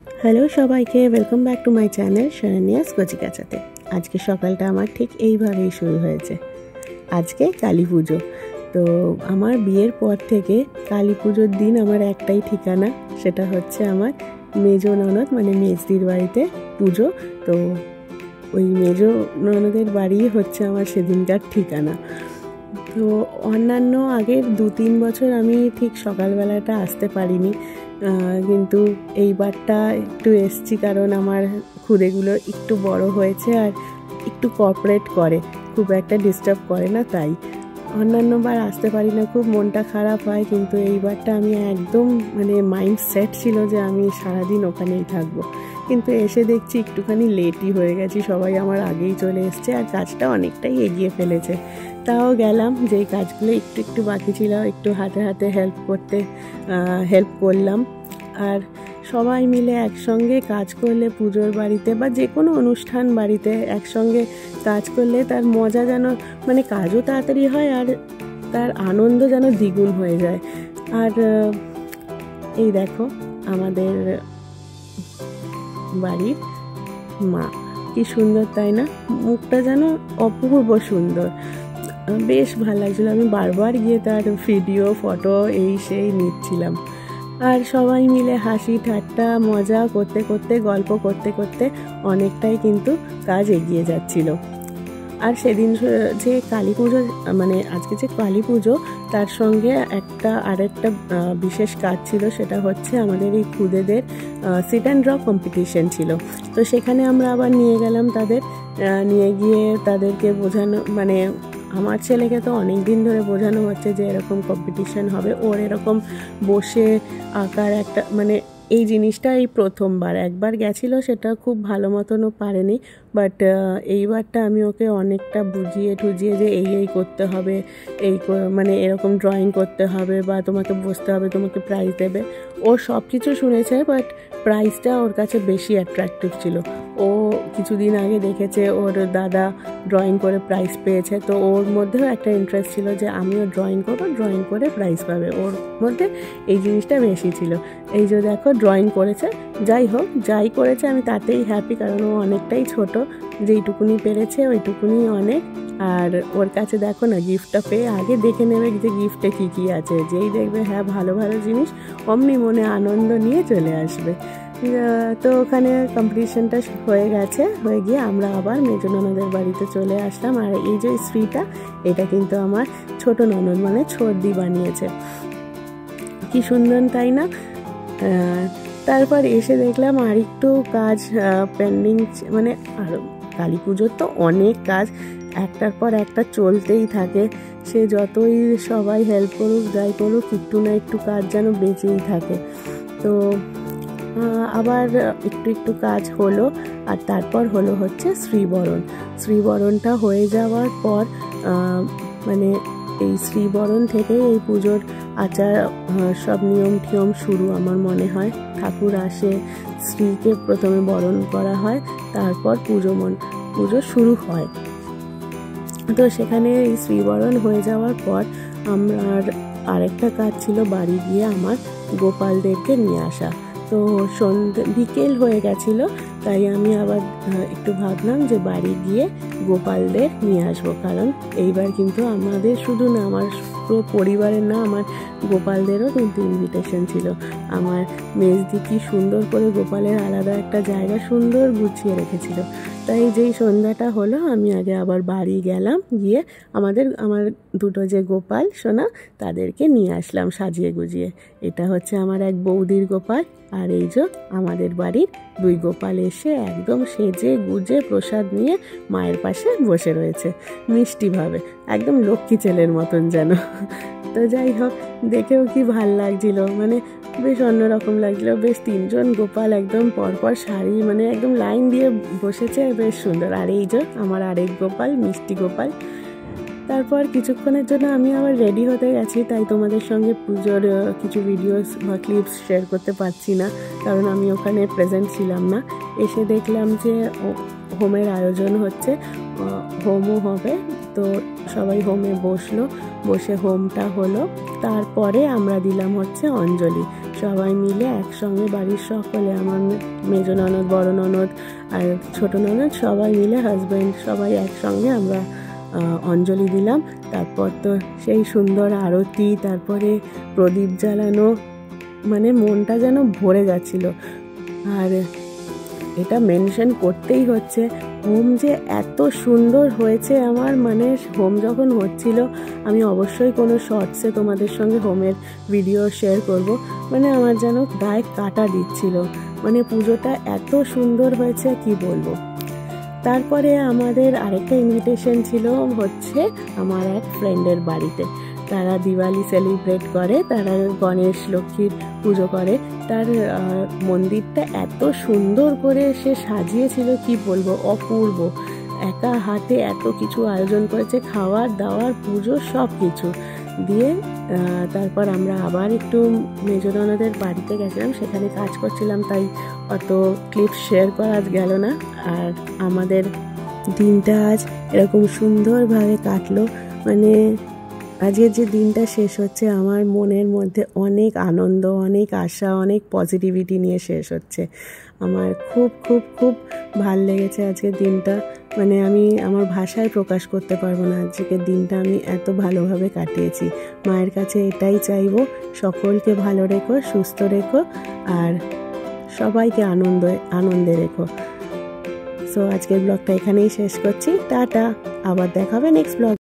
Hello সবাইকে, welcome back to my channel Sharanya's কচিকাচাতে। আজকে সকালটা আমার ঠিক এইভাবেই শুরু হয়েছে। আজকে কালী পুজো। তো আমার বিয়ের পর থেকে কালী পুজোর দিন আমার একটাই ঠিকানা, সেটা হচ্ছে আমার মেজো ননদ মানে মেজদির বাড়িতে পুজো। তো ওই মেজো ননদের বাড়ি হচ্ছে আমার সেদিনকার ঠিকানা। তো অন্যান্য আগের 2-3 বছর আমি ঠিক সকালবেলাটা আসতে পারিনি, কিন্তু এইবারটা একটু এসছি কারণ আমার খুদেগুলো একটু বড় হয়েছে আর একটু কোঅপারেট করে, খুব একটা ডিস্টার্ব করে না। তাই অন্যান্যবার আসতে পারি না, খুব মনটা খারাপ হয়, কিন্তু এইবারটা আমি একদম মানে মাইন্ড সেট ছিল যে আমি সারাদিন ওখানেই থাকবো। কিন্তু এসে দেখছি একটুখানি লেটই হয়ে গেছি, সবাই আমার আগেই চলে এসছে আর কাজটা অনেকটাই এগিয়ে ফেলেছে। তাও গেলাম, যেই কাজগুলো একটু একটু বাকি ছিল একটু হাতে হাতে হেল্প করলাম। আর সবাই মিলে একসঙ্গে কাজ করলে পুজোর বাড়িতে বা যে কোনো অনুষ্ঠান বাড়িতে একসঙ্গে কাজ করলে তার মজা যেন মানে কাজও তাড়াতাড়ি হয় আর তার আনন্দ যেন দ্বিগুণ হয়ে যায়। আর এই দেখো আমাদের বাড়ির মা, কি সুন্দর তাই না? মুখটা যেন অপূর্ব সুন্দর, বেশ ভালো লাগছিলো। আমি বারবার গিয়ে তার ভিডিও ফটো এই সেই নিচ্ছিলাম। আর সবাই মিলে হাসি ঠাট্টা মজা করতে করতে গল্প করতে করতে অনেকটাই কিন্তু কাজ এগিয়ে যাচ্ছিল। আর সেদিন যে কালী পুজো মানে আজকে যে কালী পুজো, তার সঙ্গে আরেকটা বিশেষ কাজ ছিল, সেটা হচ্ছে আমাদের এই খুদেদের সিট অ্যান্ড ড্র কম্পিটিশন ছিল। তো সেখানে আমরা আবার নিয়ে গেলাম তাদের, নিয়ে গিয়ে তাদেরকে বোঝানো, মানে আমার ছেলেকে তো অনেক দিন ধরে বোঝানো হচ্ছে যে এরকম কম্পিটিশন হবে, ওর এরকম বসে আঁকার একটা মানে এই জিনিসটা এই প্রথমবার, একবার গেছিলো সেটা খুব ভালো মতনও পারেনি, বাট এইবারটা আমি ওকে অনেকটা বুঝিয়ে টুজিয়ে যে এই করতে হবে, মানে এরকম ড্রয়িং করতে হবে বা তোমাকে বসতে হবে, তোমাকে প্রাইজ দেবে। ও সব কিছু শুনেছে, বাট প্রাইজটা ওর কাছে বেশি অ্যাট্রাকটিভ ছিল। ও কিছুদিন আগে দেখেছে ওর দাদা ড্রয়িং করে প্রাইজ পেয়েছে, তো ওর মধ্যেও একটা ইন্টারেস্ট ছিল যে আমিও ড্রয়িং করবো, ড্রয়িং করে প্রাইজ পাবে। ওর মধ্যে এই জিনিসটা বেশি ছিল। এই যে দেখো ড্রয়িং করেছে, যাই হোক যাই করেছে আমি তাতেই হ্যাপি, কারণ ও অনেকটাই ছোট, যেইটুকুনি পেরেছে ওইটুকুনি অনেক। আর ওর কাছে দেখো না, গিফটটা পেয়ে আগে দেখে নেবে যে গিফটে কী কী আছে, যেই দেখবে হ্যাঁ ভালো ভালো জিনিস অমনি মনে আনন্দ নিয়ে চলে আসবে। তো ওখানে কম্পিটিশনটা হয়ে গিয়ে আমরা আবার মেজো ননদের বাড়িতে চলে আসলাম। আর এই যে স্ত্রীটা, এটা কিন্তু আমার ছোট ননদ মানে ছোটদি বানিয়েছে, কি সুন্দর তাই না? তারপর এসে দেখলাম আর একটু কাজ পেন্ডিং, মানে আর কালী পুজোর তো অনেক কাজ একটার পর একটা চলতেই থাকে, সে যতই সবাই হেল্প করুক যাই করুক একটু না একটু কাজ যেন বেঁচেই থাকে। তো আবার একটু একটু কাজ হলো, আর তারপর হচ্ছে শ্রীবরণটা হয়ে যাওয়ার পর মানে এই শ্রীবরণ থেকে এই পুজোর আচার সব নিয়ম টিয়ম শুরু আমার মনে হয়। ঠাকুর আসে, স্ত্রীকে প্রথমে বরণ করা হয়, তারপর পুজো শুরু হয়। তো সেখানে এই শ্রীবরণ হয়ে যাওয়ার পর আমার আরেকটা কাজ ছিল বাড়ি গিয়ে আমার গোপালদেরকে নিয়ে আসা। তো বিকেল হয়ে গেছিলো, তাই আমি আবার একটু ভাবলাম যে বাড়ি গিয়ে গোপালদের নিয়ে আসবো, কারণ এইবার কিন্তু আমাদের শুধু না, আমার পুরো পরিবারের না, আমার গোপালদেরও কিন্তু ইনভিটেশন ছিল। আমার মেজদি কি সুন্দর করে গোপালের আলাদা একটা জায়গা সুন্দর গুছিয়ে রেখেছিল। তাই যেই সন্ধ্যাটা হলো আমি আগে আবার বাড়ি গেলাম, গিয়ে আমার দুটো যে গোপাল সোনা তাদেরকে নিয়ে আসলাম সাজিয়ে গুজিয়ে। এটা হচ্ছে আমার এক বৌদির গোপাল, আর এই যে আমাদের বাড়ির 2 গোপাল এসে একদম সেজে গুজে প্রসাদ নিয়ে মায়ের পাশে বসে রয়েছে মিষ্টিভাবে, একদম লক্ষ্মী ছেলের মতন যেন। তো যাই হোক, দেখেও কি ভাল লাগছিল, মানে বেশ অন্যরকম লাগছিলো। বেশ 3 জন গোপাল একদম পরপর শাড়ি মানে একদম লাইন দিয়ে বসেছে, বেশ সুন্দর। আর এই যে আমার আরেক গোপাল, মিষ্টি গোপাল। তারপর কিছুক্ষণের জন্য আমি আবার রেডি হতে গেছি, তাই তোমাদের সঙ্গে পুজোর কিছু ভিডিওস বা ক্লিপস শেয়ার করতে পারছি না, কারণ আমি ওখানে প্রেজেন্ট ছিলাম না। এসে দেখলাম যে হোমের আয়োজন হচ্ছে, হোমও হবে। তো সবাই হোমে বসে হোমটা হলো, তারপরে আমরা দিলাম হচ্ছে অঞ্জলি। সবাই মিলে একসঙ্গে বাড়ির সকলে, আমার মেজো ননদ, বড় ননদ আর ছোট ননদ সবাই মিলে, হাজব্যান্ড সবাই একসঙ্গে আমরা অঞ্জলি দিলাম। তারপর তো সেই সুন্দর আরতি, তারপরে প্রদীপ জ্বালানো, মানে মনটা যেন ভরে যাচ্ছিল। আর এটা মেনশন করতেই হচ্ছে, হোম যে এত সুন্দর হয়েছে আমার, মানে হোম যখন হচ্ছিল আমি অবশ্যই কোনো শর্টসে তোমাদের সঙ্গে হোমের ভিডিও শেয়ার করব। মানে আমার যেন গায়ে কাঁটা দিচ্ছিল, মানে পুজোটা এত সুন্দর হয়েছে কি বলবো। তারপরে আমাদের আরেকটা ইনভিটেশন ছিল হচ্ছে আমার এক ফ্রেন্ডের বাড়িতে। তারা দিওয়ালি সেলিব্রেট করে, তারা গণেশ লক্ষ্মীর পুজো করে। তার মন্দিরটা এত সুন্দর করে সে সাজিয়েছিল কি বলবো, অপূর্ব। একা হাতে এত কিছু আয়োজন করেছে, খাওয়ার দাওয়ার পুজো সব কিছু দিয়ে। তারপর আমরা আবার একটু মেজো ননদের বাড়িতে গেছিলাম, সেখানে কাজ করছিলাম তাই অত ক্লিপ শেয়ার করা গেল না। আর আমাদের দিনটা আজ এরকম সুন্দরভাবে কাটলো, মানে আজকের যে দিনটা শেষ হচ্ছে আমার মনের মধ্যে অনেক আনন্দ, অনেক আশা, অনেক পজিটিভিটি নিয়ে শেষ হচ্ছে। আমার খুব খুব খুব ভাল লেগেছে আজকের দিনটা, মানে আমি আমার ভাষায় প্রকাশ করতে পারবো না আজকের দিনটা আমি এত ভালোভাবে কাটিয়েছি। মায়ের কাছে এটাই চাইবো, সকলকে ভালো রেখো, সুস্থ রেখো আর সবাইকে আনন্দে রেখো। সো আজকের ব্লগটা এখানেই শেষ করছি, টাটা, আবার দেখা হবে নেক্সট ব্লগ।